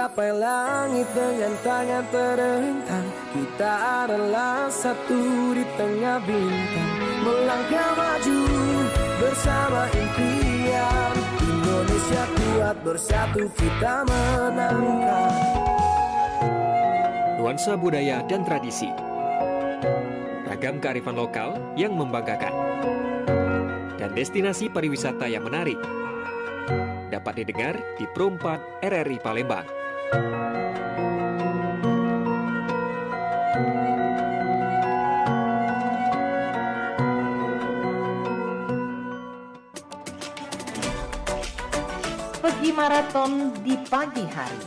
Gapai langit dengan tangan terentang. Kita adalah satu di tengah bintang. Melangkah maju bersama impian. Indonesia kuat, bersatu kita menangkan. Nuansa budaya dan tradisi, ragam kearifan lokal yang membanggakan, dan destinasi pariwisata yang menarik dapat didengar di Pro 4 RRI Palembang. Pergi maraton di pagi hari,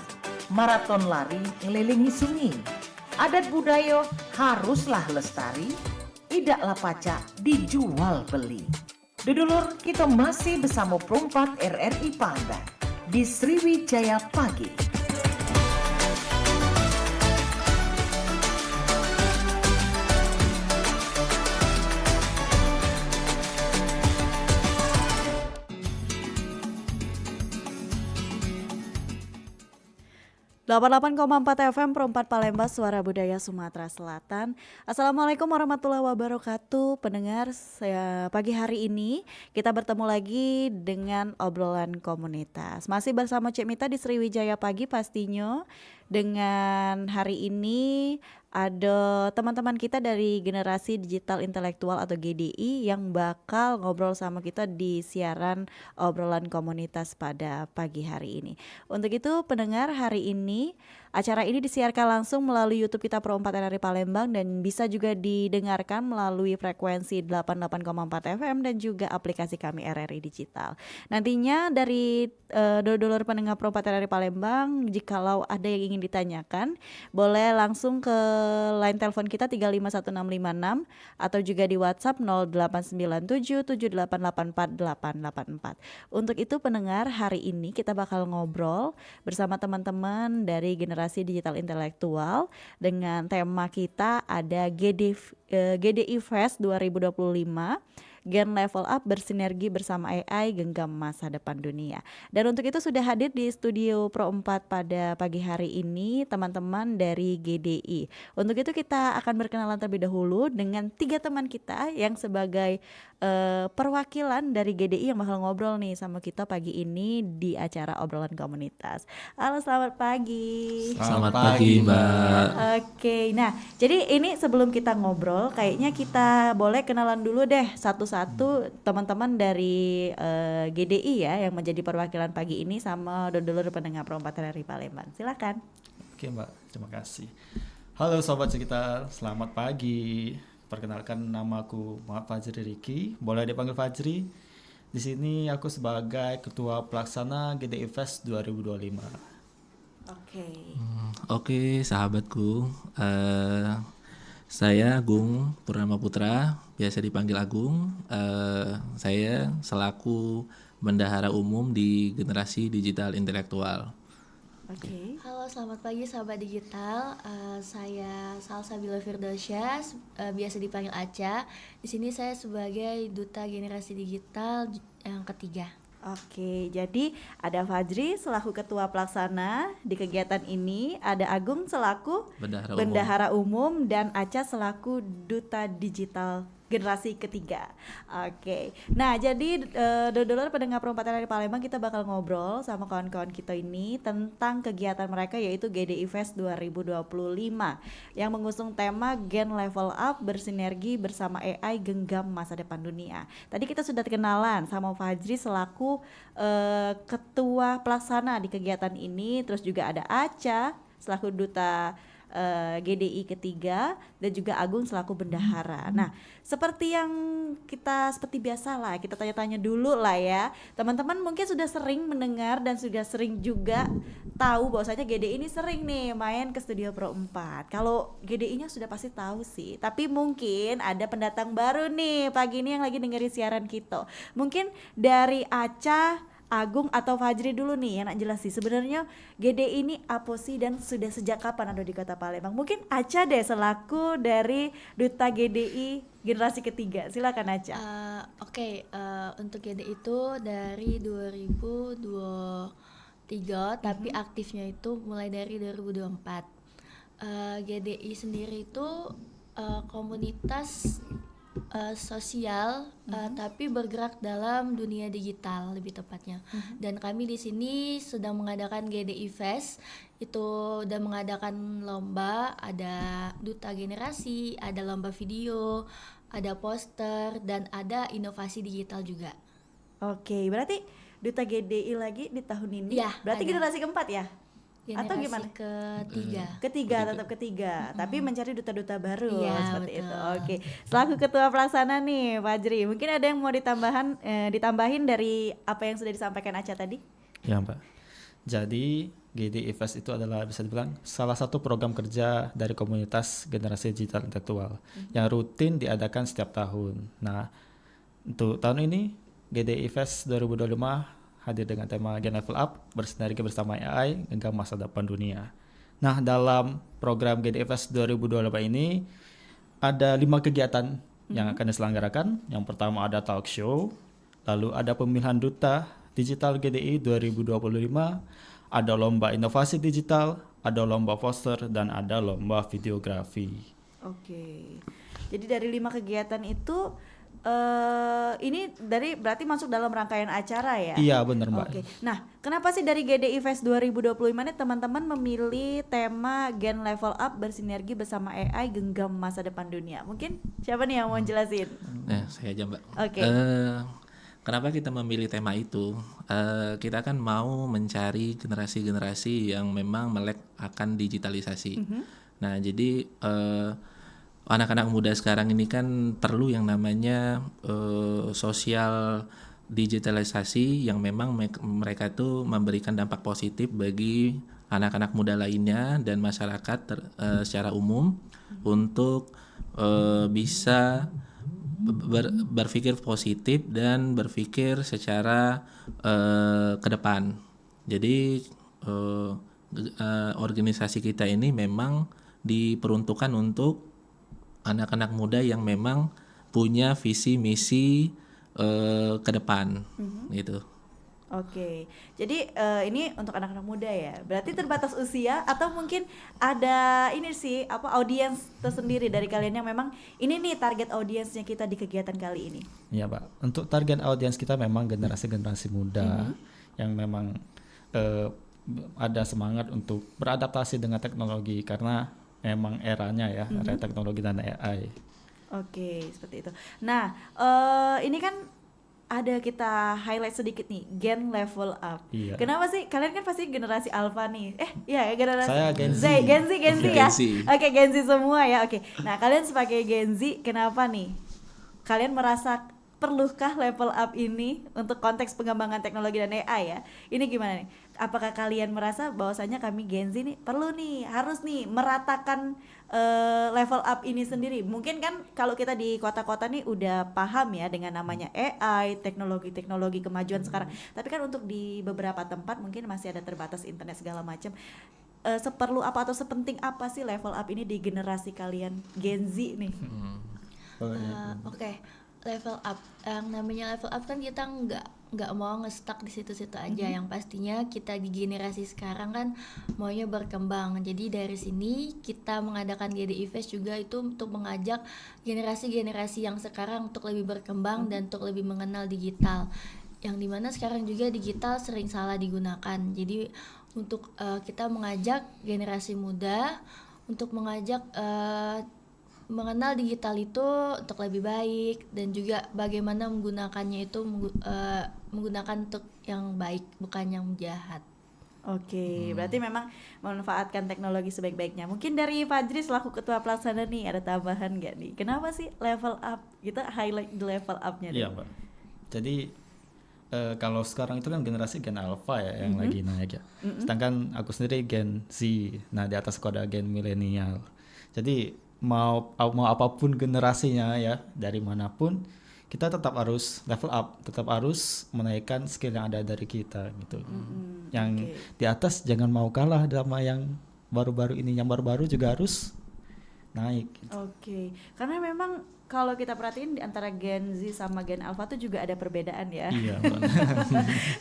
maraton lari ngelilingi sungai. Adat budaya haruslah lestari, idaklah pacak dijual beli. Dudulur, kita masih bersama Pro 4 RRI Palembang di Sriwijaya Pagi. Delapan 88,4 FM Pro 4 Palembang, Suara Budaya Sumatera Selatan. Assalamualaikum warahmatullahi wabarakatuh. Pendengar, pagi hari ini kita bertemu lagi dengan obrolan komunitas. Masih bersama Cik Mita di Sriwijaya Pagi pastinya. Dengan hari ini ada teman-teman kita dari Generasi Digital Intelektual atau GDI yang bakal ngobrol sama kita di siaran obrolan komunitas pada pagi hari ini. Untuk itu pendengar, hari ini acara ini disiarkan langsung melalui YouTube kita Pro 4 RRI Palembang dan bisa juga didengarkan melalui frekuensi 88,4 FM dan juga aplikasi kami RRI Digital. Nantinya dari dulur pendengar Pro 4 RRI Palembang, jikalau ada yang ingin ditanyakan, boleh langsung ke line telepon kita 351656 atau juga di WhatsApp 089778848884. Untuk itu pendengar, hari ini kita bakal ngobrol bersama teman-teman dari Generasi Digital Intelektual dengan tema kita ada GDI Fest 2025. Gen Level Up bersinergi bersama AI genggam masa depan dunia. Dan untuk itu sudah hadir di studio Pro 4 pada pagi hari ini teman-teman dari GDI. Untuk itu kita akan berkenalan terlebih dahulu dengan 3 teman kita yang sebagai perwakilan dari GDI yang bakal ngobrol nih sama kita pagi ini di acara obrolan komunitas. Halo, selamat pagi. Selamat pagi, Mbak. Oke, nah jadi ini sebelum kita ngobrol, kayaknya kita boleh kenalan dulu deh satu-satu teman-teman dari GDI ya yang menjadi perwakilan pagi ini sama dulur pendengar Pro 4 RRI Palembang. Silakan. Oke, Mbak, terima kasih. Halo Sobat Sekitar, selamat pagi. Perkenalkan, namaku Muhammad Fajri Riki, boleh dipanggil Fajri. Di sini aku sebagai Ketua Pelaksana GDI Fest 2025. Oke, sahabatku. Saya Agung Purnama Putra, biasa dipanggil Agung. Saya selaku Bendahara Umum di Generasi Digital Intelektual. Halo, selamat pagi sahabat digital. Saya Salsabila Firdausyah, biasa dipanggil Aca. Di sini saya sebagai Duta Generasi Digital yang ketiga. Oke, jadi ada Fajri selaku ketua pelaksana di kegiatan ini, ada Agung selaku bendahara umum dan Aca selaku duta digital generasi ketiga. Oke. Nah, jadi dulur pendengar Pro 4 RRI Palembang, kita bakal ngobrol sama kawan-kawan kita ini tentang kegiatan mereka yaitu GDI Fest 2025 yang mengusung tema Gen Level Up bersinergi bersama AI genggam masa depan dunia. Tadi kita sudah kenalan sama Fajri selaku ketua pelaksana di kegiatan ini, terus juga ada Aca selaku duta GDI ketiga dan juga Agung selaku bendahara. Nah, seperti biasa lah, kita tanya-tanya dulu lah ya. Teman-teman mungkin sudah sering mendengar dan sudah sering juga tahu bahwasanya GDI ini sering nih main ke studio Pro 4. Kalau GDI-nya sudah pasti tahu sih, tapi mungkin ada pendatang baru nih pagi ini yang lagi dengerin siaran kita. Mungkin dari Aca, Agung atau Fajri dulu nih yang nak jelas sih sebenarnya GDI ini apa sih dan sudah sejak kapan ada di Kota Palembang. Mungkin Aca deh selaku dari Duta GDI generasi ketiga, silakan Aca. Untuk GDI itu dari 2023 Tigo, tapi aktifnya itu mulai dari 2024. GDI sendiri itu komunitas sosial, tapi bergerak dalam dunia digital lebih tepatnya. Dan kami di sini sedang mengadakan GDI Fest, itu udah mengadakan lomba, ada duta generasi, ada lomba video, ada poster, dan ada inovasi digital juga. Oke, berarti duta GDI lagi di tahun ini. Ya, berarti ada. generasi keempat ya? Atau Generasi gimana? ketiga. Tetap ketiga, tapi mencari duta-duta baru Iya, seperti betul. itu. Oke, selaku ketua pelaksana nih, Fajri, mungkin ada yang mau ditambahin dari apa yang sudah disampaikan Acha tadi? Ya Mbak. Jadi GDI Fest itu adalah bisa dibilang salah satu program kerja dari komunitas generasi digital intelektual yang rutin diadakan setiap tahun. Nah, untuk tahun ini GDI Fest 2025 hadir dengan tema Gen Level Up, bersinergi bersama AI, genggam masa depan dunia. Nah, dalam program GDI Fest 2025 ini ada 5 kegiatan yang akan diselenggarakan. Yang pertama ada talk show, lalu ada pemilihan duta digital GDI 2025, ada lomba inovasi digital, ada lomba poster, dan ada lomba videografi. Oke, jadi dari 5 kegiatan itu ini dari berarti masuk dalam rangkaian acara ya? Iya benar Mbak. Oke. Nah, kenapa sih dari GDI Fest 2025 ini teman-teman memilih tema Gen Level Up bersinergi bersama AI genggam masa depan dunia? Mungkin siapa nih yang mau jelasin? Nah, saya aja Mbak. Oke. Kenapa kita memilih tema itu? Kita kan mau mencari generasi-generasi yang memang melek akan digitalisasi. Nah, jadi anak-anak muda sekarang ini kan perlu yang namanya sosial digitalisasi yang memang mereka itu memberikan dampak positif bagi anak-anak muda lainnya dan masyarakat secara umum untuk bisa berpikir positif dan berpikir secara ke depan. Jadi organisasi kita ini memang diperuntukkan untuk anak-anak muda yang memang punya visi misi ke depan gitu. Oke, jadi ini untuk anak-anak muda ya. Berarti terbatas usia atau mungkin ada ini sih audiens tersendiri dari kalian yang memang ini nih target audiensnya kita di kegiatan kali ini. Iya Pak, untuk target audiens kita memang generasi-generasi muda yang memang ada semangat untuk beradaptasi dengan teknologi karena memang eranya ya, era teknologi dan AI. Oke, seperti itu. Nah, ini kan ada kita highlight sedikit nih, Gen Level Up. Iya. Kenapa sih? Kalian kan pasti generasi Alpha nih. Iya, generasi. Saya Gen Z. Gen Z ya. Gen Z. Oke, Gen Z semua ya. Oke. Nah, kalian sebagai Gen Z, kenapa nih? Kalian merasa perlukah level up ini untuk konteks pengembangan teknologi dan AI ya? Ini gimana nih? Apakah kalian merasa bahwasanya kami Gen Z nih perlu nih, harus nih meratakan level up ini sendiri? Mungkin kan kalau kita di kota-kota nih udah paham ya dengan namanya AI, teknologi kemajuan sekarang. Tapi kan untuk di beberapa tempat mungkin masih ada terbatas internet segala macam. Seperlu apa atau sepenting apa sih level up ini di generasi kalian Gen Z nih? Oke. Level up, yang namanya level up kan kita nggak mau nge-stuck di situ-situ aja. Yang pastinya kita di generasi sekarang kan maunya berkembang. Jadi dari sini kita mengadakan GDI Fest juga itu untuk mengajak generasi-generasi yang sekarang untuk lebih berkembang dan untuk lebih mengenal digital. Yang dimana sekarang juga digital sering salah digunakan. Jadi untuk kita mengajak generasi muda untuk mengajak mengenal digital itu untuk lebih baik dan juga bagaimana menggunakannya itu menggunakan untuk yang baik bukan yang jahat. Oke, berarti memang memanfaatkan teknologi sebaik-baiknya. Mungkin dari Fajri selaku ketua pelaksana nih ada tambahan nggak nih? Kenapa sih level up? Kita highlight the level up-nya. Iya Mbak. Jadi kalau sekarang itu kan generasi Gen Alpha ya yang lagi naik ya. Sedangkan aku sendiri Gen Z. Nah di atas ada Gen milenial. Jadi mau apapun generasinya ya dari manapun kita tetap harus level up, tetap harus menaikkan skill yang ada dari kita gitu. Yang di atas jangan mau kalah sama yang baru-baru ini, yang baru-baru juga harus naik. Oke, karena memang kalau kita perhatiin di antara Gen Z sama Gen Alpha tuh juga ada perbedaan ya. Iya.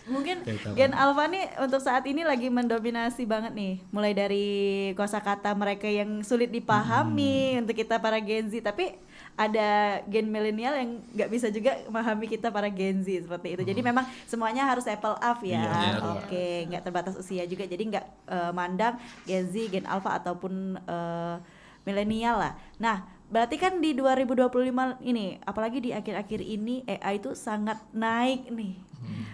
Mungkin Kayak Gen Alpha nih untuk saat ini lagi mendominasi banget nih. Mulai dari kosakata mereka yang sulit dipahami untuk kita para Gen Z, tapi ada Gen milenial yang nggak bisa juga memahami kita para Gen Z seperti itu. Jadi memang semuanya harus apple up ya. Iya, Oke, nggak terbatas usia juga. Jadi nggak mandang Gen Z, Gen Alpha ataupun milenial lah. Nah, berarti kan di 2025 ini, apalagi di akhir-akhir ini AI itu sangat naik nih.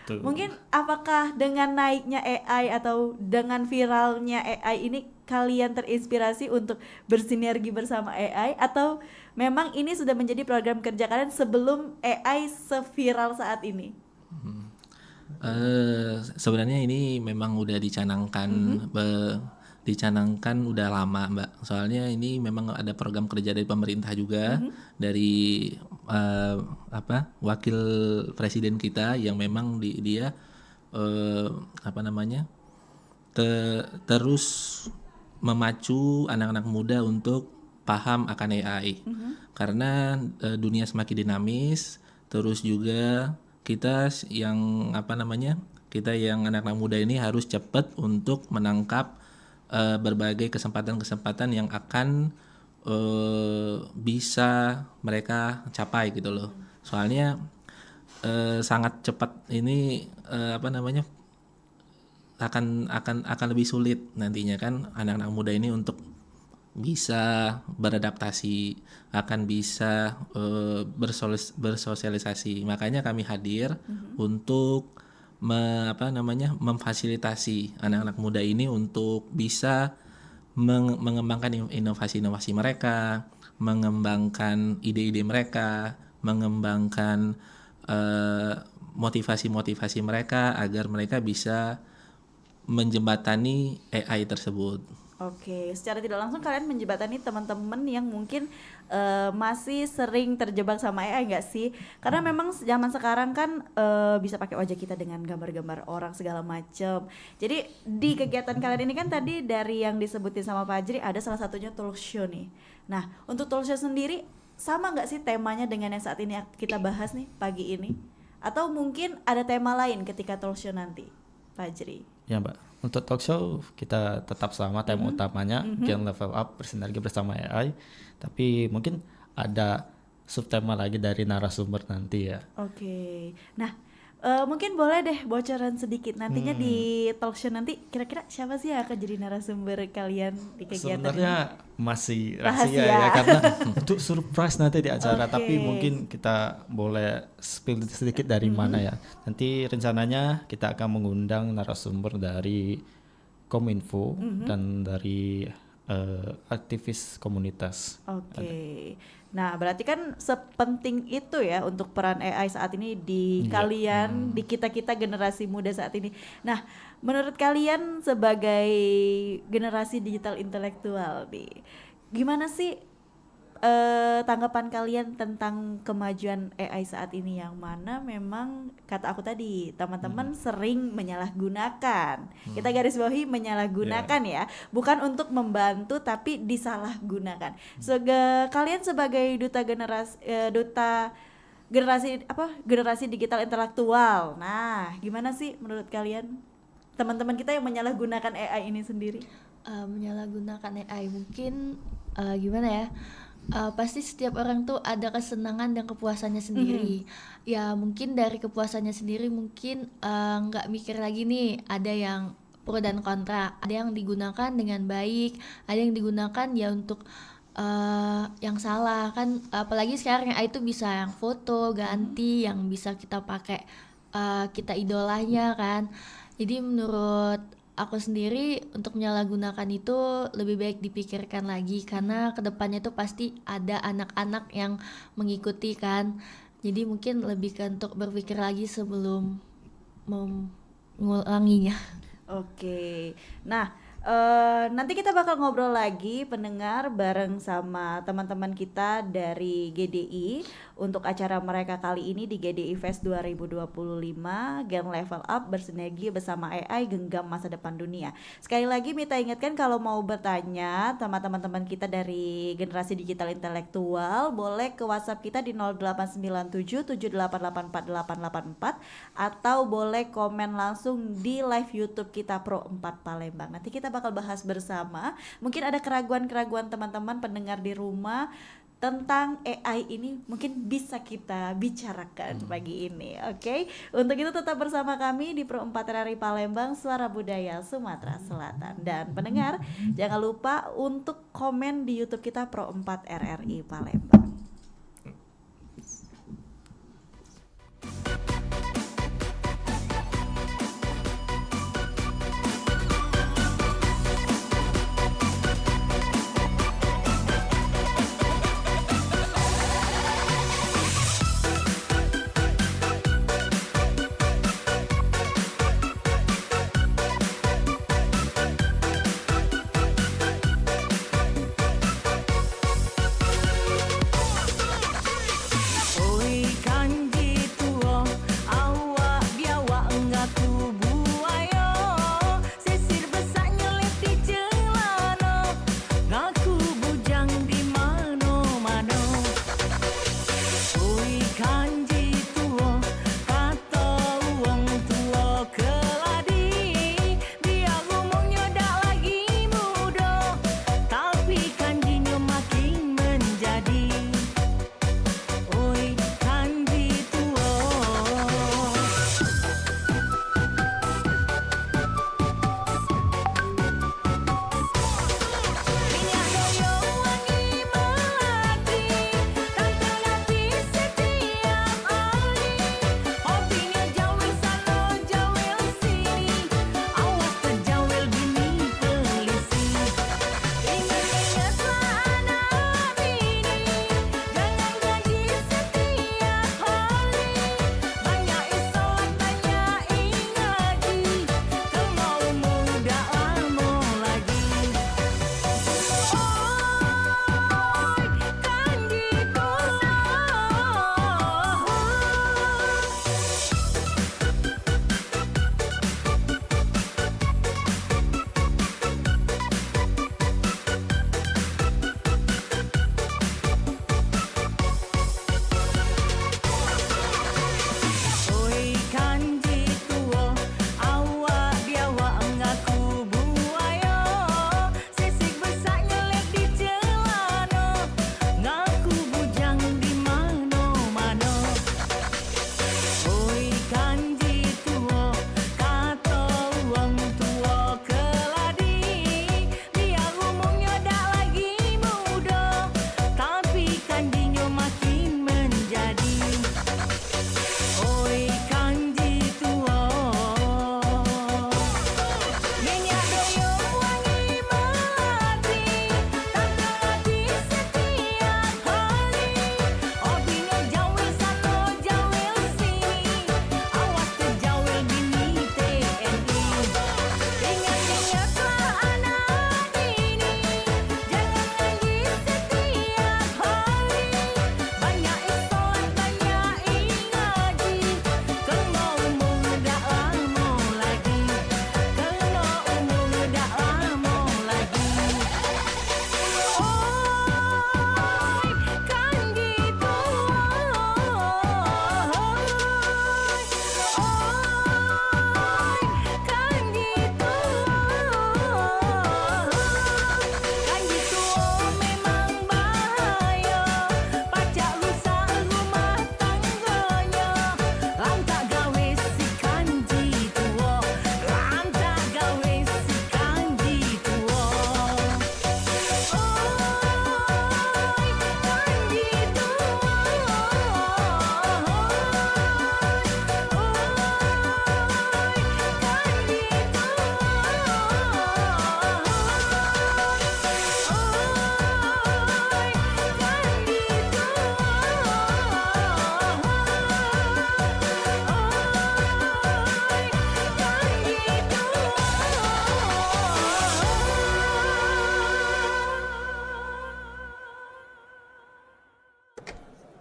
Tuh. Mungkin apakah dengan naiknya AI atau dengan viralnya AI ini kalian terinspirasi untuk bersinergi bersama AI, atau memang ini sudah menjadi program kerja kalian sebelum AI seviral saat ini? Sebenarnya ini memang udah dicanangkan udah lama, Mbak. Soalnya ini memang ada program kerja dari pemerintah juga, dari wakil presiden kita yang memang dia terus memacu anak-anak muda untuk paham akan AI. Karena dunia semakin dinamis, terus juga kita yang kita yang anak-anak muda ini harus cepat untuk menangkap berbagai kesempatan-kesempatan yang akan bisa mereka capai gitu loh. Soalnya sangat cepat ini akan lebih sulit nantinya kan anak-anak muda ini untuk bisa beradaptasi, akan bisa bersosialisasi. Makanya kami hadir untuk memfasilitasi anak-anak muda ini untuk bisa mengembangkan inovasi-inovasi mereka, mengembangkan ide-ide mereka, mengembangkan motivasi-motivasi mereka agar mereka bisa menjembatani AI tersebut. Oke, secara tidak langsung kalian menjembatani teman-teman yang mungkin masih sering terjebak sama AI nggak sih? Karena memang zaman sekarang kan bisa pakai wajah kita dengan gambar-gambar orang segala macam. Jadi di kegiatan kalian ini kan tadi dari yang disebutin sama Pak Fajri ada salah satunya talk show nih. Nah, untuk talk show sendiri sama nggak sih temanya dengan yang saat ini kita bahas nih pagi ini? Atau mungkin ada tema lain ketika talk show nanti, Pak Fajri? Ya, Mbak. Untuk talk show kita tetap sama tema utamanya Gen Level Up bersinergi bersama AI, tapi mungkin ada subtema lagi dari narasumber nanti ya. Oke. Nah, mungkin boleh deh bocoran sedikit nantinya di talk show nanti kira-kira siapa sih yang akan jadi narasumber kalian di kegiatan Sebenarnya ini? masih rahasia ya karena untuk surprise nanti di acara, Oke. tapi mungkin kita boleh spill sedikit dari mana ya. Nanti rencananya kita akan mengundang narasumber dari Kominfo dan dari aktivis komunitas. Oke. Nah, berarti kan sepenting itu ya untuk peran AI saat ini di kalian, di kita-kita generasi muda saat ini. Nah, menurut kalian sebagai generasi digital intelektual nih, gimana sih tanggapan kalian tentang kemajuan AI saat ini, yang mana memang kata aku tadi teman-teman sering menyalahgunakan. Kita garis bawahi menyalahgunakan ya, bukan untuk membantu tapi disalahgunakan. Kalian sebagai generasi digital intelektual. Nah, gimana sih menurut kalian teman-teman kita yang menyalahgunakan AI ini sendiri? Menyalahgunakan AI mungkin gimana ya? Pasti setiap orang tuh ada kesenangan dan kepuasannya sendiri. Ya mungkin dari kepuasannya sendiri mungkin nggak mikir lagi nih, ada yang pro dan kontra, ada yang digunakan dengan baik, ada yang digunakan ya untuk yang salah kan. Apalagi sekarang AI itu bisa yang foto ganti, yang bisa kita pakai kita idolanya kan. Jadi menurut aku sendiri untuk menyalahgunakan itu lebih baik dipikirkan lagi, karena kedepannya itu pasti ada anak-anak yang mengikuti kan. Jadi mungkin lebih ke untuk berpikir lagi sebelum mengulanginya. Oke. Nah, Nanti kita bakal ngobrol lagi pendengar bareng sama teman-teman kita dari GDI untuk acara mereka kali ini di GDI Fest 2025 Gen Level Up bersinergi bersama AI Genggam Masa Depan Dunia. Sekali lagi Mita ingatkan kalau mau bertanya sama teman-teman kita dari generasi digital intelektual boleh ke WhatsApp kita di 089778848884 atau boleh komen langsung di live YouTube kita Pro 4 Palembang. Nanti kita bakal bahas bersama. Mungkin ada keraguan-keraguan teman-teman pendengar di rumah tentang AI ini mungkin bisa kita bicarakan pagi ini. Oke. Untuk itu tetap bersama kami di Pro 4 RRI Palembang, Suara Budaya Sumatera Selatan. Dan pendengar, jangan lupa untuk komen di YouTube kita Pro 4 RRI Palembang.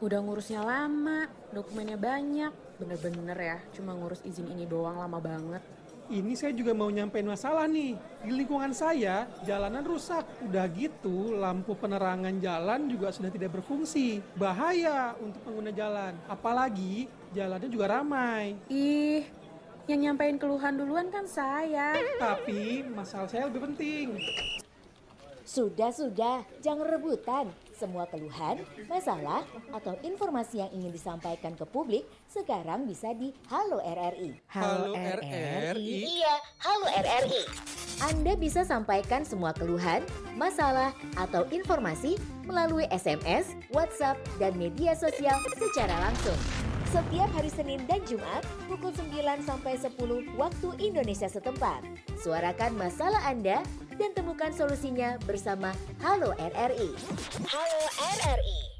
Udah ngurusnya lama, dokumennya banyak. Bener-bener ya, cuma ngurus izin ini doang lama banget. Ini saya juga mau nyampein masalah nih. Di lingkungan saya, jalanan rusak. Udah gitu, lampu penerangan jalan juga sudah tidak berfungsi. Bahaya untuk pengguna jalan. Apalagi jalannya juga ramai. Ih, yang nyampein keluhan duluan kan saya. Tapi masalah saya lebih penting. Sudah, jangan rebutan. Semua keluhan, masalah, atau informasi yang ingin disampaikan ke publik sekarang bisa di Halo RRI. Halo RRI? Iya, Halo RRI. Anda bisa sampaikan semua keluhan, masalah, atau informasi melalui SMS, WhatsApp, dan media sosial secara langsung. Setiap hari Senin dan Jumat pukul 9 sampai 10 waktu Indonesia setempat. Suarakan masalah Anda dan temukan solusinya bersama Halo RRI. Halo RRI.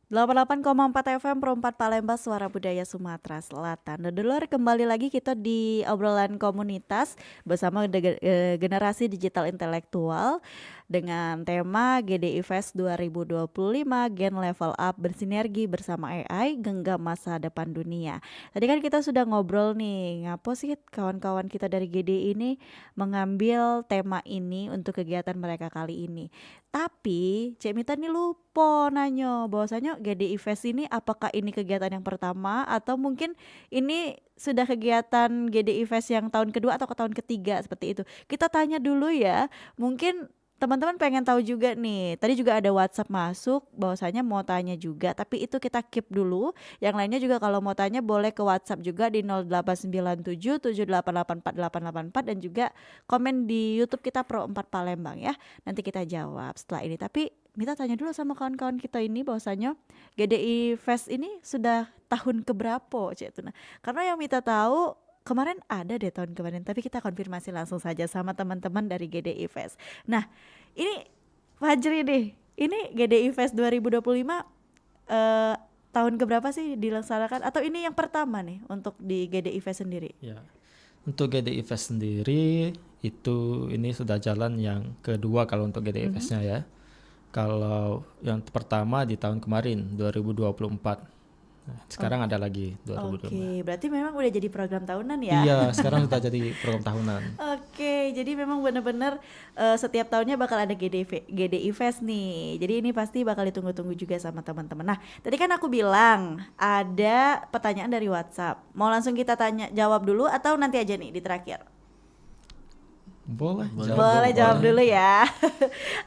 88,4 FM Pro 4 Palembang, Suara Budaya Sumatera Selatan. Nah, dulur, kembali lagi kita di obrolan komunitas bersama generasi digital intelektual dengan tema GDI Fest 2025 Gen Level Up bersinergi bersama AI genggam masa depan dunia. Tadi kan kita sudah ngobrol nih, ngapo sih kawan-kawan kita dari GDI ini mengambil tema ini untuk kegiatan mereka kali ini. Tapi Cek Mita nih lupa nanya bahwasanya GDI Fest ini apakah ini kegiatan yang pertama atau mungkin ini sudah kegiatan GDI Fest yang tahun kedua atau ke tahun ketiga seperti itu. Kita tanya dulu ya, mungkin teman-teman pengen tahu juga nih. Tadi juga ada WhatsApp masuk bahwasanya mau tanya juga, tapi itu kita keep dulu. Yang lainnya juga kalau mau tanya boleh ke WhatsApp juga di 089778848884 dan juga komen di YouTube kita Pro 4 Palembang ya. Nanti kita jawab setelah ini. Tapi Mita tanya dulu sama kawan-kawan kita ini bahwasanya GDI Fest ini sudah tahun keberapa, Cik Tuna? Karena yang Mita tahu kemarin ada deh tahun kemarin, tapi kita konfirmasi langsung saja sama teman-teman dari GDI Fest. Nah, ini Fajri deh, ini GDI Fest 2025 tahun keberapa sih dilaksanakan? Atau ini yang pertama nih untuk di GDI Fest sendiri? Ya, untuk GDI Fest sendiri itu ini sudah jalan yang kedua kalau untuk GDI Fest-nya ya. Kalau yang pertama di tahun kemarin 2024. Nah, sekarang ada lagi 2025. Oke, berarti memang udah jadi program tahunan ya? Iya, sekarang sudah jadi program tahunan. Oke, jadi memang benar-benar setiap tahunnya bakal ada GDI Fest nih. Jadi ini pasti bakal ditunggu-tunggu juga sama teman-teman. Nah, tadi kan aku bilang ada pertanyaan dari WhatsApp. Mau langsung kita tanya jawab dulu atau nanti aja nih di terakhir? Boleh jawab dulu ya.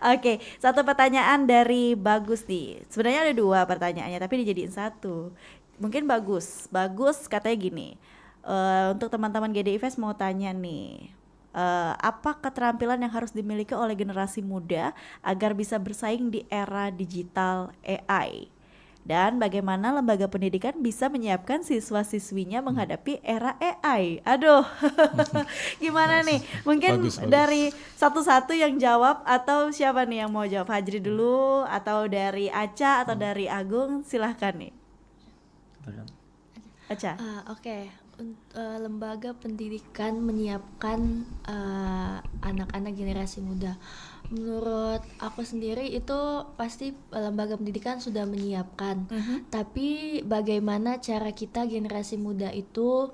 Oke, satu pertanyaan dari Bagus nih. Sebenarnya ada dua pertanyaannya tapi dijadiin satu. Mungkin Bagus katanya gini. Untuk teman-teman GDI Fest mau tanya nih. Apa keterampilan yang harus dimiliki oleh generasi muda agar bisa bersaing di era digital AI? Dan bagaimana lembaga pendidikan bisa menyiapkan siswa-siswinya menghadapi era AI? Aduh, gimana nih? Mungkin bagus. Dari satu-satu yang jawab atau siapa nih yang mau jawab? Fajri dulu atau dari Aca atau dari Agung? Silahkan nih. Aca. Oke. Lembaga pendidikan menyiapkan anak-anak generasi muda. Menurut aku sendiri itu pasti lembaga pendidikan sudah menyiapkan. Tapi bagaimana cara kita generasi muda itu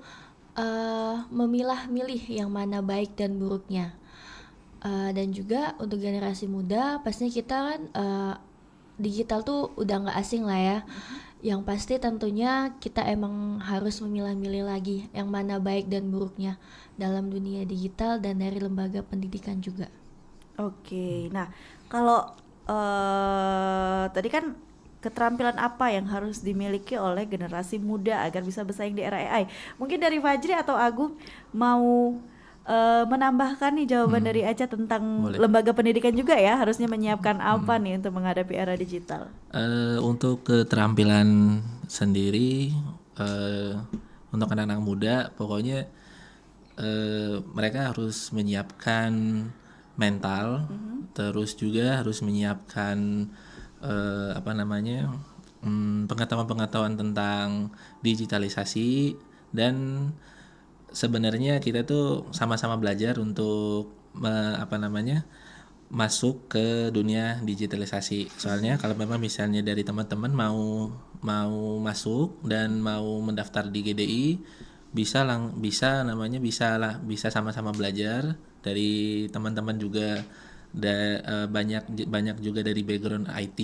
memilah-milih yang mana baik dan buruknya. Dan juga untuk generasi muda pastinya kita kan digital tuh udah nggak asing lah ya. Yang pasti tentunya kita emang harus memilah-milih lagi yang mana baik dan buruknya dalam dunia digital dan dari lembaga pendidikan juga. Oke, nah kalau tadi kan keterampilan apa yang harus dimiliki oleh generasi muda agar bisa bersaing di era AI? Mungkin dari Fajri atau Agung mau menambahkan nih jawaban dari Aca tentang lembaga pendidikan juga ya, harusnya menyiapkan apa nih untuk menghadapi era digital? Untuk keterampilan sendiri untuk anak-anak muda pokoknya mereka harus menyiapkan mental, terus juga harus menyiapkan pengetahuan-pengetahuan tentang digitalisasi. Dan sebenarnya kita tuh sama-sama belajar untuk masuk ke dunia digitalisasi. Soalnya kalau memang misalnya dari teman-teman mau masuk dan mau mendaftar di GDI, bisa sama-sama belajar. Dari teman-teman juga banyak juga dari background IT,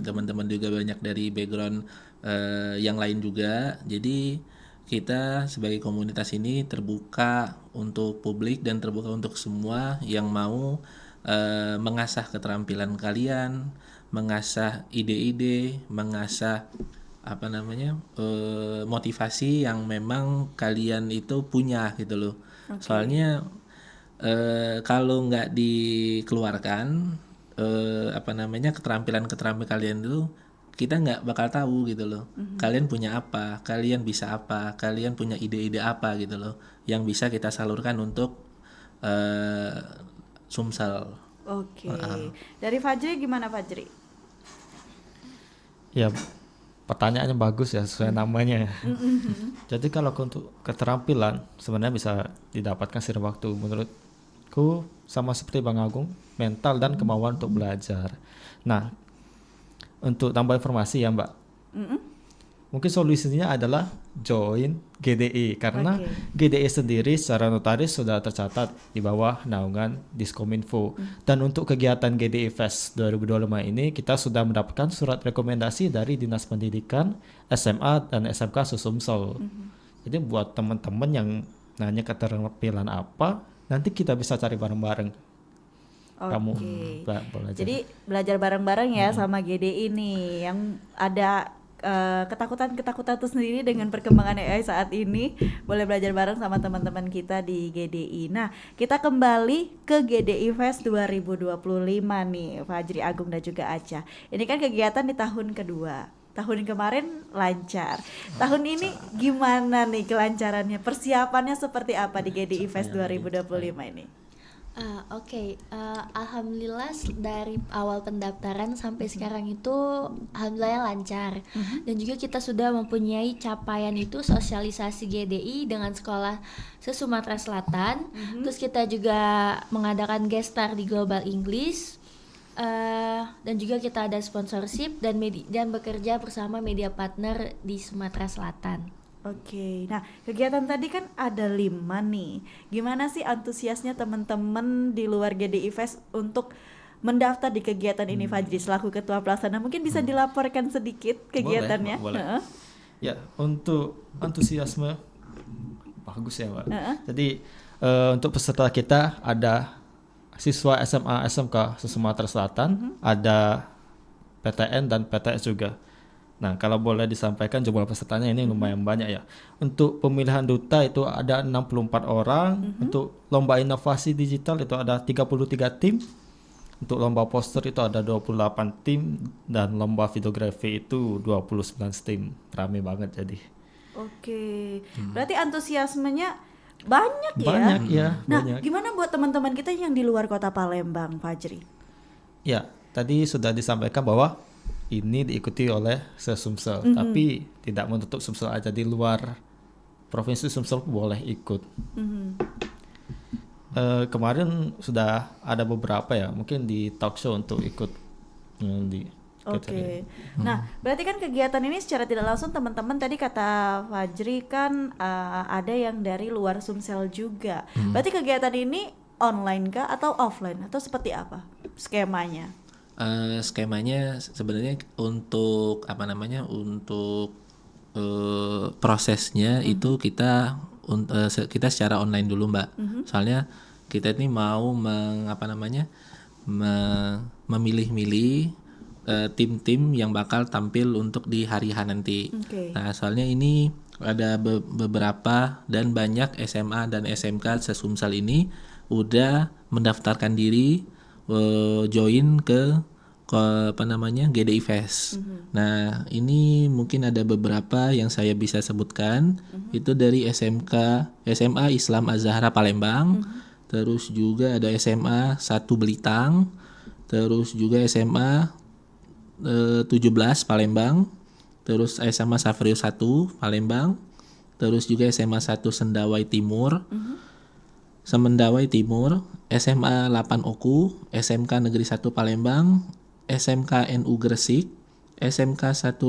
teman-teman juga banyak dari background yang lain juga. Jadi kita sebagai komunitas ini terbuka untuk publik dan terbuka untuk semua yang mau mengasah keterampilan kalian, mengasah ide-ide, mengasah motivasi yang memang kalian itu punya gitu loh. Soalnya kalau nggak dikeluarkan keterampilan kalian itu kita nggak bakal tahu gitu loh. Kalian punya apa, kalian bisa apa, kalian punya ide-ide apa gitu loh yang bisa kita salurkan untuk Sumsel. Oke. Dari Fajri gimana Fajri? Ya, pertanyaannya bagus ya, sesuai namanya. Jadi kalau untuk keterampilan sebenarnya bisa didapatkan seiring waktu. Menurutku sama seperti Bang Agung, mental dan kemauan untuk belajar. Nah, untuk tambah informasi ya Mbak, mungkin solusinya adalah join GDI, karena GDI sendiri secara notaris sudah tercatat di bawah naungan Diskominfo. Dan untuk kegiatan GDI Fest 2025 ini kita sudah mendapatkan surat rekomendasi dari Dinas Pendidikan, SMA dan SMK Susumsel. Jadi buat teman-teman yang nanya keterampilan apa, nanti kita bisa cari bareng-bareng. Kamu belajar. Jadi belajar bareng-bareng ya sama GDI nih, yang ada ketakutan-ketakutan itu sendiri dengan perkembangan AI saat ini. Boleh belajar bareng sama teman-teman kita di GDI. Nah, kita kembali ke GDI Fest 2025 nih, Fajri, Agung dan juga Acha. Ini kan kegiatan di tahun kedua. Tahun kemarin lancar. Tahun ini gimana nih kelancarannya? Persiapannya seperti apa di GDI Fest 2025 ini? Alhamdulillah dari awal pendaftaran sampai sekarang itu alhamdulillah lancar. Dan juga kita sudah mempunyai capaian itu sosialisasi GDI dengan sekolah se-Sumatera Selatan. Terus kita juga mengadakan guest star di Global English. Dan juga kita ada sponsorship dan bekerja bersama media partner di Sumatera Selatan. Oke, nah kegiatan tadi kan ada 5 nih. Gimana sih antusiasnya teman-teman di luar GDI Fest untuk mendaftar di kegiatan ini, Fajri selaku ketua pelaksana? Mungkin bisa dilaporkan sedikit kegiatannya. Boleh. Ya, untuk antusiasme bagus ya Mbak. Jadi untuk peserta kita ada siswa SMA SMK Sumatera Selatan, ada PTN dan PTS juga. Nah, kalau boleh disampaikan jumlah pesertanya ini lumayan banyak ya. Untuk pemilihan duta itu ada 64 orang, untuk lomba inovasi digital itu ada 33 tim, untuk lomba poster itu ada 28 tim, dan lomba videografi itu 29 tim. Rame banget jadi. Oke, berarti antusiasmenya banyak ya? Banyak ya. Nah, gimana buat teman-teman kita yang di luar kota Palembang, Fajri? Ya, tadi sudah disampaikan bahwa ini diikuti oleh se-Sumsel, tapi tidak menutup Sumsel aja, di luar provinsi Sumsel boleh ikut. Kemarin sudah ada beberapa ya, mungkin di talk show untuk ikut di. Oke. Nah, berarti kan kegiatan ini secara tidak langsung teman-teman tadi kata Fajri kan ada yang dari luar Sumsel juga. Berarti kegiatan ini online kah atau offline atau seperti apa skemanya? Skemanya sebenarnya untuk untuk prosesnya itu kita secara online dulu Mbak. Soalnya kita ini mau memilih-milih tim-tim yang bakal tampil untuk di hari H nanti. Nah, soalnya ini ada beberapa dan banyak SMA dan SMK se-Sumsel ini udah mendaftarkan diri join ke GDI Fest. Nah, ini mungkin ada beberapa yang saya bisa sebutkan. Itu dari SMA Islam Az-Zahra Palembang, terus juga ada SMA 1 Belitang, terus juga SMA 17 Palembang, terus SMA Safrius 1 Palembang, terus juga SMA 1 Sendawai Timur, Semendawai Timur, SMA 8 Oku, SMK Negeri 1 Palembang, SMK NU Gresik, SMK 1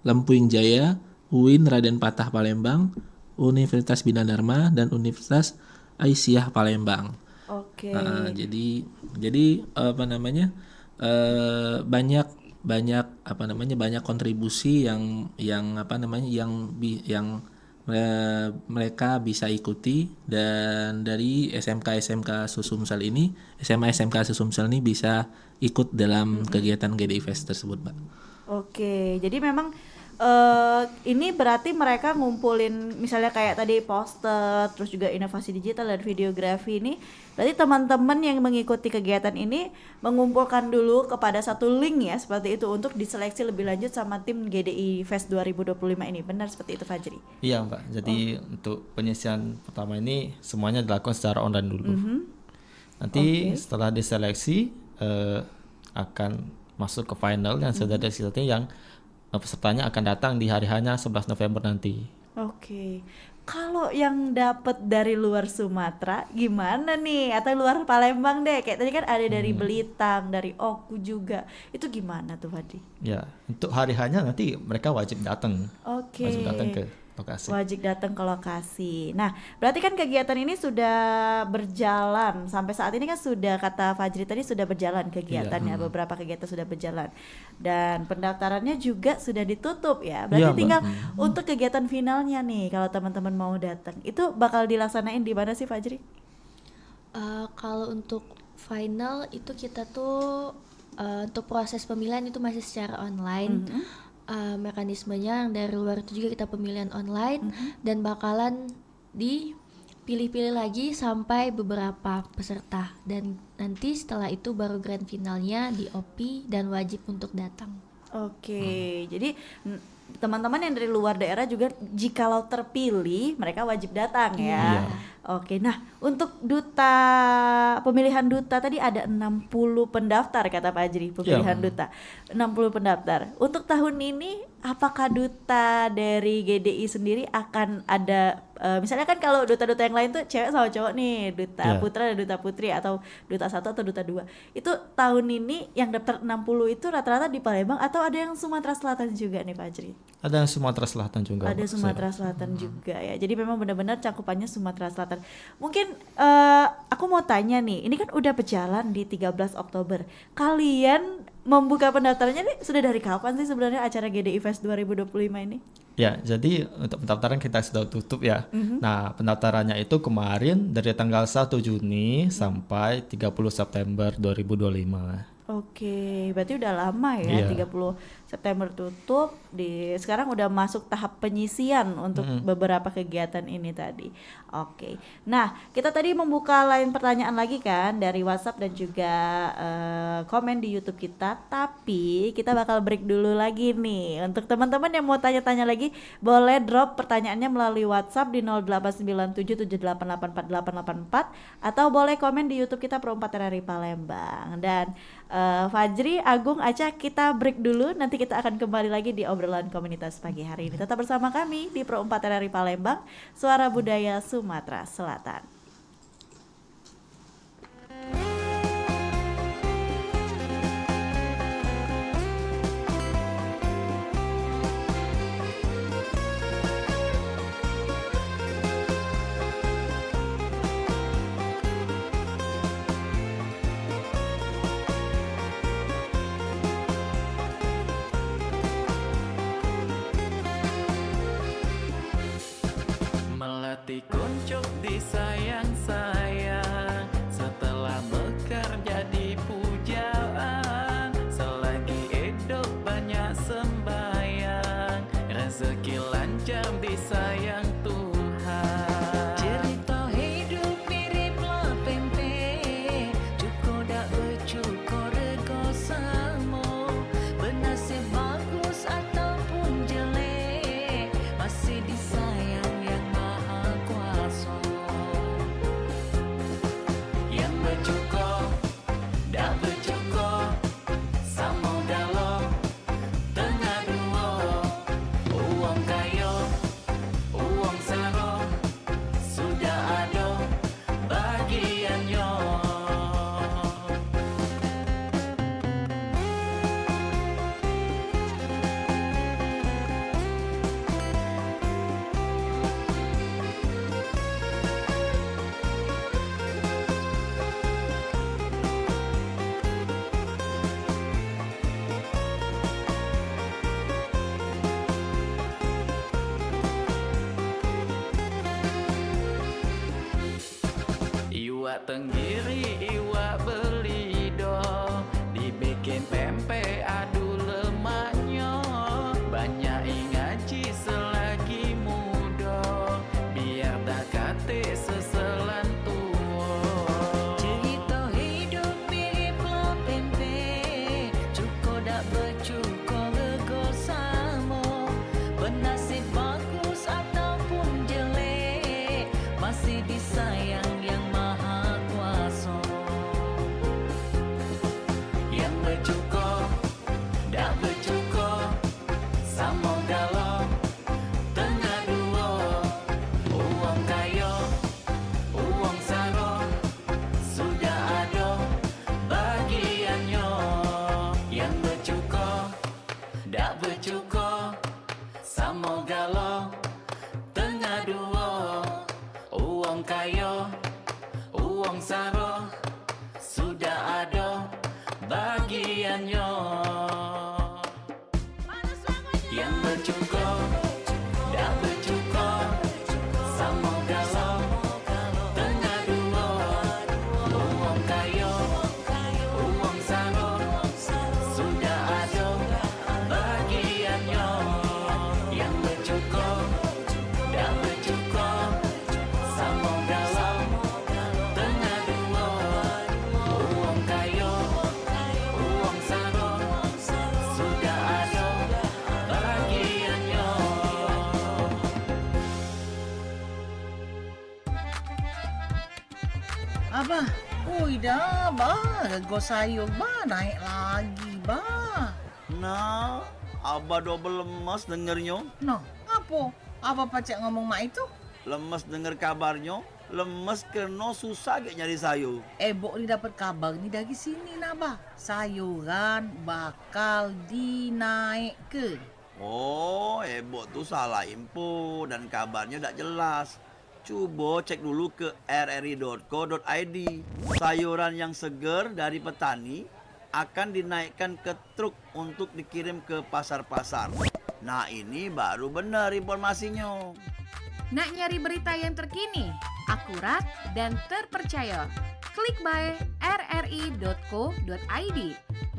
Lempuing Jaya, UIN Raden Patah Palembang, Universitas Bina Dharma, dan Universitas Aisyah Palembang. Oke. Jadi banyak kontribusi yang mereka bisa ikuti, dan dari SMK Susumsel ini, SMA SMK Susumsel ini bisa ikut dalam kegiatan GDI Fest tersebut, Mbak. Oke, jadi memang ini berarti mereka ngumpulin misalnya kayak tadi poster, terus juga inovasi digital dan videografi ini. Berarti teman-teman yang mengikuti kegiatan ini mengumpulkan dulu kepada satu link ya, seperti itu, untuk diseleksi lebih lanjut sama tim GDI Fest 2025 ini. Benar seperti itu, Fajri? Iya Mbak, jadi untuk penyisian pertama ini semuanya dilakukan secara online dulu. Nanti setelah diseleksi akan masuk ke final yang sudah diseleksi, yang pesertanya akan datang di hari hanya 11 November nanti. Oke. Kalau yang dapat dari luar Sumatera gimana nih? Atau luar Palembang deh. Kayak tadi kan ada dari Belitang, dari Oku juga. Itu gimana tuh Fadli? Ya, untuk hari hanya nanti mereka wajib datang. Oke. Wajib datang ke lokasi. Wajib datang ke lokasi. Nah, berarti kan kegiatan ini sudah berjalan sampai saat ini kan sudah kata Fajri tadi sudah berjalan kegiatannya, beberapa kegiatan sudah berjalan dan pendaftarannya juga sudah ditutup ya. Berarti tinggal untuk kegiatan finalnya nih kalau teman-teman mau datang itu bakal dilaksanain di mana sih Fajri? Kalau untuk final itu kita tuh untuk proses pemilihan itu masih secara online. Mekanismenya yang dari luar itu juga kita pemilihan online dan bakalan dipilih-pilih lagi sampai beberapa peserta dan nanti setelah itu baru grand finalnya di OP dan wajib untuk datang. Oke, jadi teman-teman yang dari luar daerah juga jikalau terpilih mereka wajib datang ya. Oke, nah untuk pemilihan duta tadi ada 60 pendaftar kata Pak Ajri, pemilihan duta 60 pendaftar. Untuk tahun ini apakah duta dari GDI sendiri akan ada misalnya kan kalau duta-duta yang lain tuh cewek sama cowok nih, duta putra dan duta putri atau duta 1 atau duta 2. Itu tahun ini yang daftar 60 itu rata-rata di Palembang atau ada yang Sumatera Selatan juga nih Pak Ajri? Ada yang Sumatera Selatan juga. Ada Sumatera Selatan juga ya. Jadi memang benar-benar cakupannya Sumatera Selatan. Mungkin aku mau tanya nih, ini kan udah berjalan di 13 Oktober. Kalian membuka pendaftarannya nih sudah dari kapan sih sebenarnya acara GDI Fest 2025 ini? Ya, jadi untuk pendaftaran kita sudah tutup ya. Nah, pendaftarannya itu kemarin dari tanggal 1 Juni sampai 30 September 2025. Oke, berarti udah lama ya, 30 September tutup, sekarang udah masuk tahap penyisian untuk beberapa kegiatan ini tadi. Oke, nah kita tadi membuka line pertanyaan lagi kan dari WhatsApp dan juga komen di YouTube kita, tapi kita bakal break dulu lagi nih. Untuk teman-teman yang mau tanya-tanya lagi, boleh drop pertanyaannya melalui WhatsApp di 089778848884 atau boleh komen di YouTube kita Pro 4 RRI Palembang. Dan Fajri, Agung, Aca, kita break dulu. Nanti kita akan kembali lagi di obrolan komunitas pagi hari ini. Tetap bersama kami di Pro 4 RRI Palembang, Suara Budaya Sumatera Selatan. Melati kuncup di sayang-sayang, setelah bekerja di pujaan, selagi hidup banyak sembayang, rezeki lancar disayang Tuhan. Cerita hidup mirip lepempe, cukup dak bercukup rego samo, bernasib bagus ataupun jelek, masih disayang yang maha kuasa. Yang bercukup, dak bercukup, samo dalam tengah dua, uang kayo, uang saro, sudah ada bagiannya. Iwak tenggiri, iwak belido, dibikin pempek adu lemaknya. Banyak ngaji selagi muda, biar tak kate seselan tua. Cerita hidup mirip lepempe, cukup dak bercukup rego samo, bernasib bagus ataupun jelek, masih disayang yang maha kuasa. Abah, dah, bah, rego sayur, bah, naik lagi, bah. Nah, Abah double lemas dengernya. Nah, apa? Abah pacak ngomong mak itu? Lemes denger kabarnya. Lemes kena susah gak nyari sayur. Bok ni dapat kabar ni dari sini nah, bah. Sayuran bakal dinaikkan. Oh, Bok tuh salah info dan kabarnya tak jelas. Coba cek dulu ke rri.co.id. Sayuran yang segar dari petani akan dinaikkan ke truk untuk dikirim ke pasar-pasar. Nah, ini baru benar informasinya. Nak nyari berita yang terkini, akurat, dan terpercaya? Klik by rri.co.id,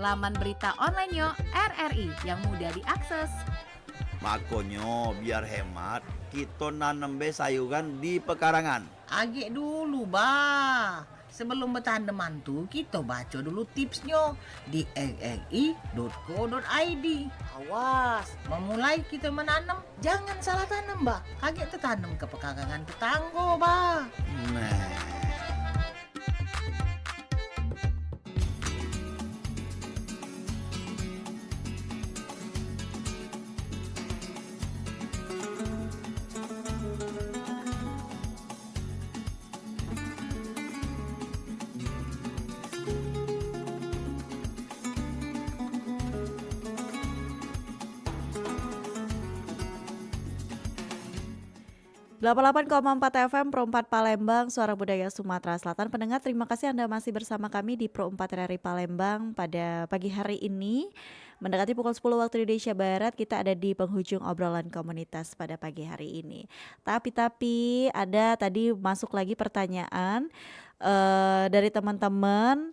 laman berita online-nya RRI yang mudah diakses. Makanya biar hemat, kita nanam sayuran di pekarangan. Agak dulu, bah. Sebelum bertandem mantu, kita baca dulu tipsnya di rri.co.id. Awas, memulai kita menanam, jangan salah tanam, bah. Kaget tertanam ke pekarangan tetangga, bah. Delapan 88,4 FM Pro 4 Palembang, Suara Budaya Sumatera Selatan. Pendengar, terima kasih Anda masih bersama kami di Pro 4 RRI Palembang pada pagi hari ini. Mendekati pukul 10 waktu Indonesia Barat, kita ada di penghujung obrolan komunitas pada pagi hari ini. Tapi ada tadi masuk lagi pertanyaan dari teman-teman.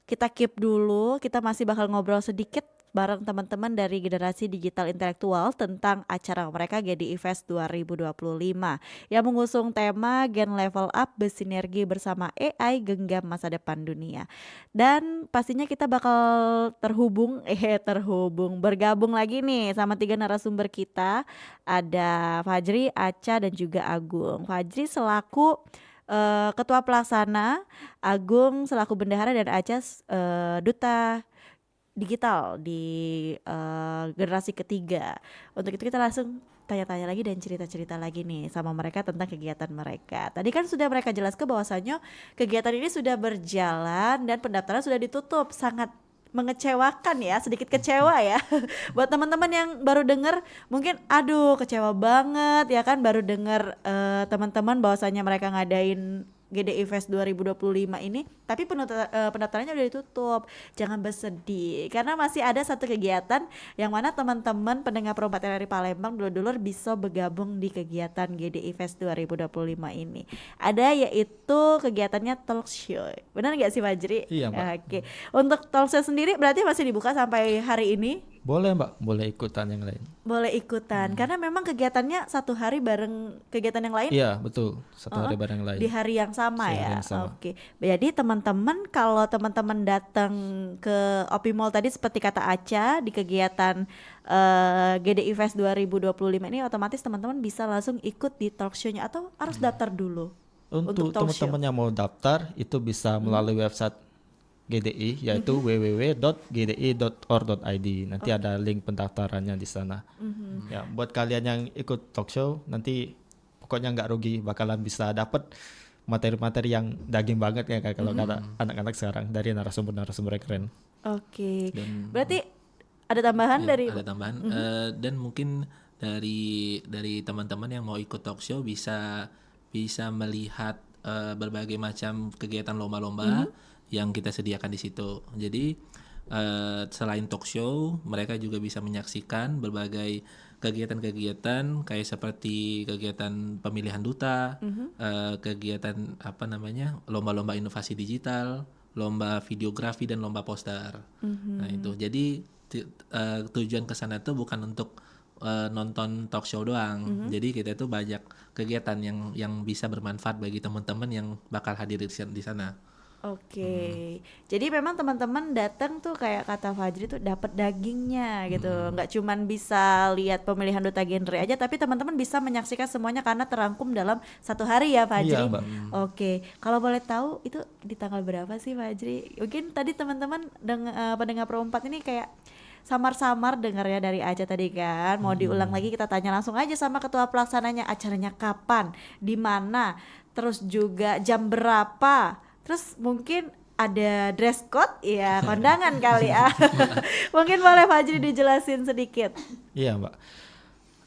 Kita keep dulu, kita masih bakal ngobrol sedikit bareng teman-teman dari Generasi Digital Intelektual tentang acara mereka GDI Fest 2025 yang mengusung tema Gen Level Up bersinergi bersama AI genggam masa depan dunia. Dan pastinya kita bakal bergabung lagi nih sama 3 narasumber kita. Ada Fajri, Acha, dan juga Agung. Fajri selaku Ketua Pelaksana, Agung selaku Bendahara, dan Acha Duta Digital di generasi ketiga. Untuk itu kita langsung tanya-tanya lagi dan cerita-cerita lagi nih sama mereka tentang kegiatan mereka. Tadi kan sudah mereka jelaskan bahwasannya kegiatan ini sudah berjalan dan pendaftaran sudah ditutup. Sangat mengecewakan ya, sedikit kecewa ya. Buat teman-teman yang baru dengar mungkin aduh kecewa banget ya kan, baru dengar teman-teman bahwasannya mereka ngadain GDI Fest 2025 ini, tapi pendaftarannya udah ditutup. Jangan bersedih karena masih ada satu kegiatan yang mana teman-teman pendengar Pro 4 RRI Palembang dulur-dulur bisa bergabung di kegiatan GDI Fest 2025 ini. Ada yaitu kegiatannya talk show. Benar nggak sih Fajri? Iya, Mbak. Oke. Untuk talk show sendiri berarti masih dibuka sampai hari ini? Boleh, Mbak, boleh ikutan yang lain. Boleh ikutan, karena memang kegiatannya satu hari bareng kegiatan yang lain. Iya, betul. Satu hari bareng yang lain. Di hari yang sama Hari ya. yang sama. Oke. Jadi teman-teman, kalau teman-teman datang ke Opi Mall tadi seperti kata Acha di kegiatan GDI Fest 2025 ini, otomatis teman-teman bisa langsung ikut di talk show-nya atau harus daftar dulu? Untuk talk show? teman-teman yang mau daftar itu bisa melalui website GDI yaitu www.gdi.or.id. Nanti ada link pendaftarannya di sana. Ya, buat kalian yang ikut talk show nanti pokoknya nggak rugi, bakalan bisa dapat materi-materi yang daging banget ya kalau kata anak-anak sekarang dari narasumber-narasumber yang keren. Oke. Berarti ada tambahan dari? Ada tambahan dan mungkin dari teman-teman yang mau ikut talk show bisa melihat berbagai macam kegiatan lomba-lomba yang kita sediakan di situ. Jadi selain talk show, mereka juga bisa menyaksikan berbagai kegiatan-kegiatan kayak seperti kegiatan pemilihan duta, kegiatan lomba-lomba inovasi digital, lomba videografi dan lomba poster. Nah itu. Jadi tujuan kesana itu bukan untuk nonton talk show doang. Jadi kita itu banyak kegiatan yang bisa bermanfaat bagi teman-teman yang bakal hadir di sana. Oke, jadi memang teman-teman datang tuh kayak kata Fajri tuh dapat dagingnya gitu, nggak cuman bisa lihat pemilihan duta genre aja, tapi teman-teman bisa menyaksikan semuanya karena terangkum dalam satu hari ya Fajri. Iya, Mbak. Oke, kalau boleh tahu itu di tanggal berapa sih Fajri? Mungkin tadi teman-teman pendengar Pro 4 ini kayak samar-samar dengarnya dari Aca tadi kan, mau diulang lagi kita tanya langsung aja sama ketua pelaksananya, acaranya kapan, di mana, terus juga jam berapa. Terus mungkin ada dress code ya, kondangan kali ya. Mungkin boleh Fajri dijelasin sedikit. Iya, Mbak.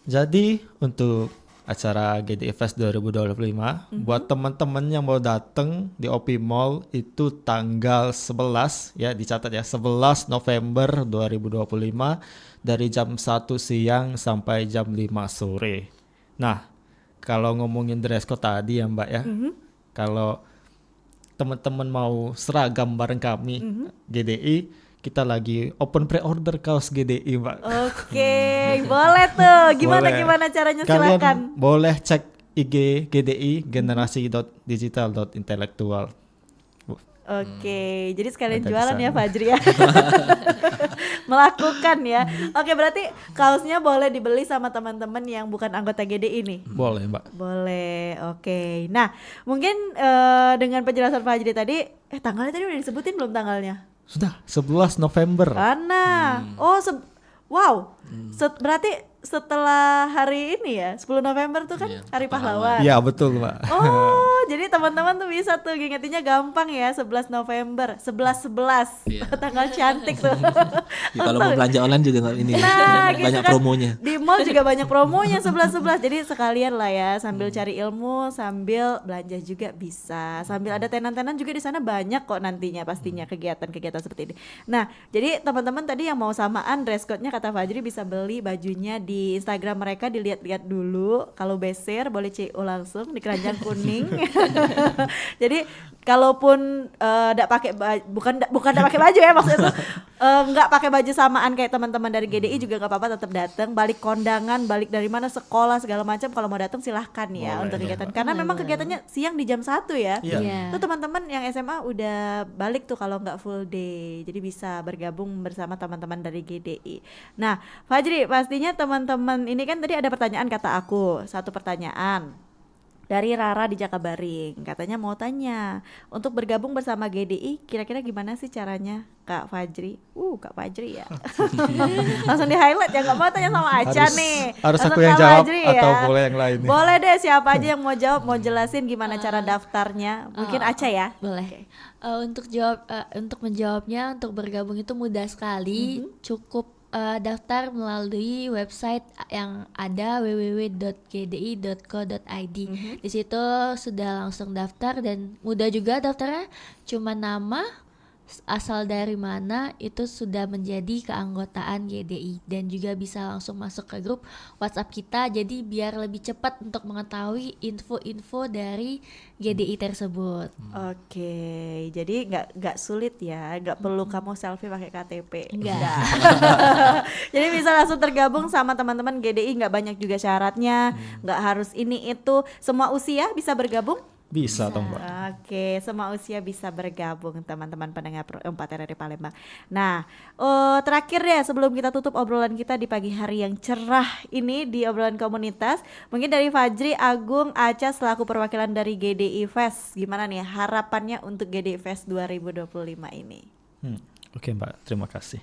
Jadi untuk acara GDI Fest 2025 buat teman-teman yang mau datang di OP Mall itu tanggal 11 ya, dicatat ya, 11 November 2025 dari jam 1 siang sampai jam 5 sore. Nah, kalau ngomongin dress code tadi ya Mbak ya, kalau teman-teman mau seragam bareng kami GDI, kita lagi open pre-order kaos GDI Mbak. Oke, boleh tuh. Gimana caranya, Kalian silakan. boleh cek IG GDI generasi.digital.intelektual. Oke, jadi sekalian Ada jualan di ya sana. Fajri ya. Melakukan ya. Oke, berarti kaosnya boleh dibeli sama teman-teman yang bukan anggota GDI nih. Boleh Mbak. Boleh, oke. Nah, mungkin dengan penjelasan Fajri tadi, tanggalnya tadi udah disebutin belum tanggalnya? Sudah 11 November. Mana? Oh, wow. Berarti setelah hari ini ya, 10 November tuh kan Hari Pahlawan. Iya betul Mbak. Oh, jadi teman-teman tuh bisa tuh ngingetinnya gampang ya, 11 November, 11-11. Tanggal cantik tuh. Kalau mau belanja online juga nggak ini. Nah, gitu banyak kan. promonya. Di mall juga banyak promonya 11-11. Jadi sekalian lah ya, sambil cari ilmu, sambil belanja juga bisa. Sambil ada tenan-tenan juga di sana banyak kok nantinya pastinya kegiatan-kegiatan seperti ini. Nah, jadi teman-teman tadi yang mau samaan dress code-nya kata Fajri bisa beli bajunya di Instagram mereka, dilihat-lihat dulu. Kalau beser boleh CO langsung di keranjang kuning. Jadi kalaupun enggak pakai bukan enggak pakai baju ya maksudnya tuh enggak pakai baju samaan kayak teman-teman dari GDI juga enggak apa-apa, tetap datang, balik kondangan, balik dari mana sekolah segala macam, kalau mau datang silahkan ya. Boleh, untuk kegiatan ya, karena memang kegiatannya siang di jam 1 ya. Iya. Tuh teman-teman yang SMA udah balik tuh kalau enggak full day. Jadi bisa bergabung bersama teman-teman dari GDI. Nah, Fajri, pastinya teman-teman ini kan tadi ada pertanyaan kata aku, satu pertanyaan dari Rara di Jakabaring, katanya mau tanya, untuk bergabung bersama GDI kira-kira gimana sih caranya Kak Fajri? Kak Fajri ya. Langsung di highlight ya, nggak mau tanya sama Aca nih. Harus Langsung aku yang Kak jawab Fajri atau ya. boleh yang lain nih? Boleh deh, siapa aja yang mau jawab, mau jelasin gimana cara daftarnya. Mungkin Aca ya. Boleh. Untuk menjawabnya, untuk bergabung itu mudah sekali, cukup daftar melalui website yang ada www.gdi.co.id. Di situ sudah langsung daftar dan mudah juga daftarnya, cuma nama, asal dari mana, itu sudah menjadi keanggotaan GDI dan juga bisa langsung masuk ke grup WhatsApp kita, jadi biar lebih cepat untuk mengetahui info-info dari GDI tersebut. Oke, jadi nggak sulit ya, nggak perlu kamu selfie pakai KTP. Enggak. Jadi bisa langsung tergabung sama teman-teman GDI, nggak banyak juga syaratnya, nggak harus ini itu, semua usia bisa bergabung. Bisa toh Mbak. Oke, semua usia bisa bergabung teman-teman pendengar Pro 4 RRI Palembang. Nah, terakhir deh sebelum kita tutup obrolan kita di pagi hari yang cerah ini di obrolan komunitas, mungkin dari Fajri, Agung, Aca selaku perwakilan dari GDI Fest, gimana nih harapannya untuk GDI Fest 2025 ini? Oke Mbak, terima kasih.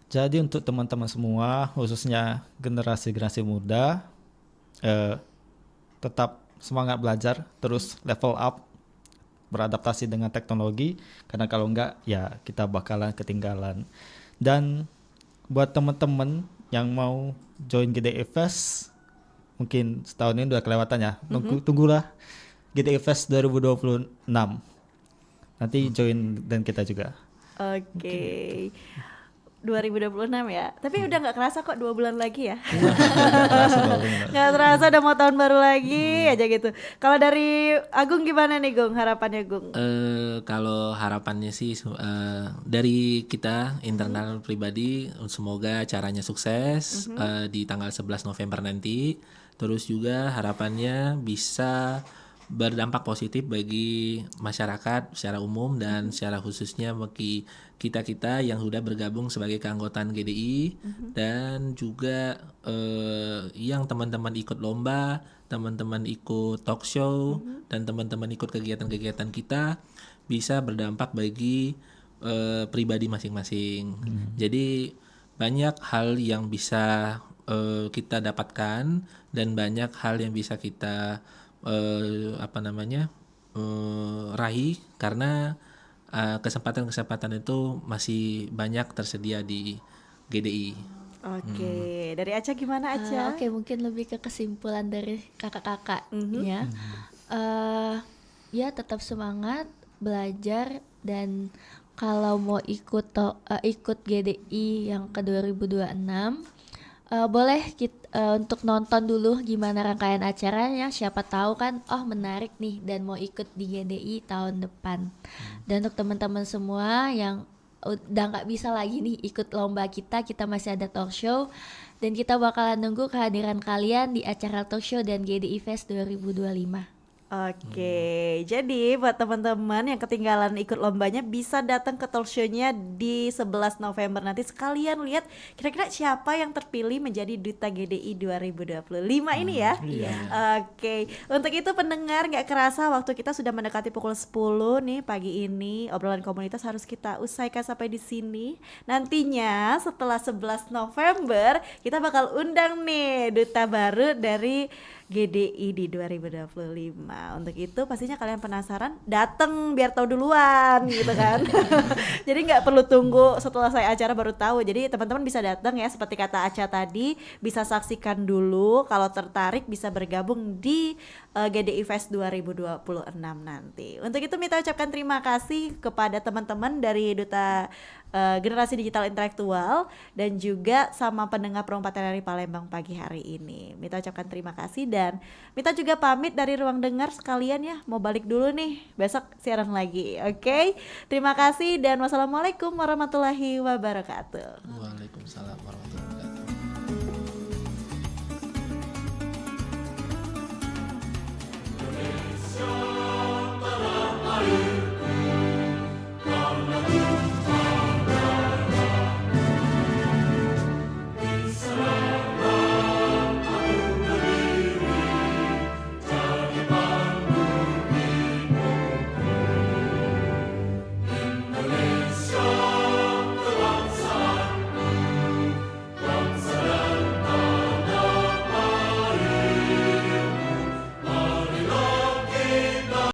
Jadi untuk teman-teman semua, khususnya generasi-generasi muda, tetap semangat belajar, terus level up, beradaptasi dengan teknologi, karena kalau enggak ya kita bakalan ketinggalan. Dan buat teman-teman yang mau join GDI Fest, mungkin setahun ini udah kelewatan ya, tunggulah GDI Fest 2026, nanti join dan kita juga. Oke. 2026 ya, tapi udah nggak kerasa kok 2 bulan lagi ya. Nggak terasa udah mau tahun baru lagi aja gitu. Kalau dari Agung gimana nih Gung, harapannya Gung? Kalau harapannya sih dari kita internal pribadi, semoga acaranya sukses di tanggal 11 November nanti. Terus juga harapannya bisa berdampak positif bagi masyarakat secara umum dan secara khususnya bagi kita-kita yang sudah bergabung sebagai keanggotaan GDI dan juga yang teman-teman ikut lomba, teman-teman ikut talk show dan teman-teman ikut kegiatan-kegiatan kita bisa berdampak bagi pribadi masing-masing. Jadi banyak hal yang bisa kita dapatkan dan banyak hal yang bisa kita raih karena kesempatan-kesempatan itu masih banyak tersedia di GDI. Oke, dari Aca gimana Aca? Oke, mungkin lebih ke kesimpulan dari kakak-kakak ya. Ya tetap semangat belajar dan kalau mau ikut GDI yang ke 2026 boleh untuk nonton dulu gimana rangkaian acaranya, siapa tahu kan menarik nih dan mau ikut di GDI tahun depan. Dan untuk teman-teman semua yang udah nggak bisa lagi nih ikut lomba kita masih ada talk show dan kita bakalan nunggu kehadiran kalian di acara talk show dan GDI Fest 2025. Oke, jadi buat teman-teman yang ketinggalan ikut lombanya bisa datang ke talk show-nya di 11 November nanti sekalian lihat kira-kira siapa yang terpilih menjadi Duta GDI 2025 ini ya. Oke, untuk itu pendengar gak kerasa waktu kita sudah mendekati pukul 10 nih pagi ini. Obrolan komunitas harus kita usaikan sampai di sini. Nantinya setelah 11 November kita bakal undang nih duta baru dari GDI di 2025. Untuk itu pastinya kalian penasaran, dateng biar tahu duluan gitu kan. Jadi nggak perlu tunggu setelah saya acara baru tahu. Jadi teman-teman bisa datang ya, seperti kata Aca tadi, bisa saksikan dulu. Kalau tertarik bisa bergabung di GDI Fest 2026 nanti. Untuk itu Mita ucapkan terima kasih kepada teman-teman dari Duta Generasi Digital Intelektual dan juga sama pendengar Perempatan dari Palembang pagi hari ini. Mita ucapkan terima kasih dan Mita juga pamit dari ruang dengar sekalian ya, mau balik dulu nih, besok siaran lagi. Oke? Terima kasih dan wassalamualaikum warahmatullahi wabarakatuh. Waalaikumsalam warahmatullahi wabarakatuh.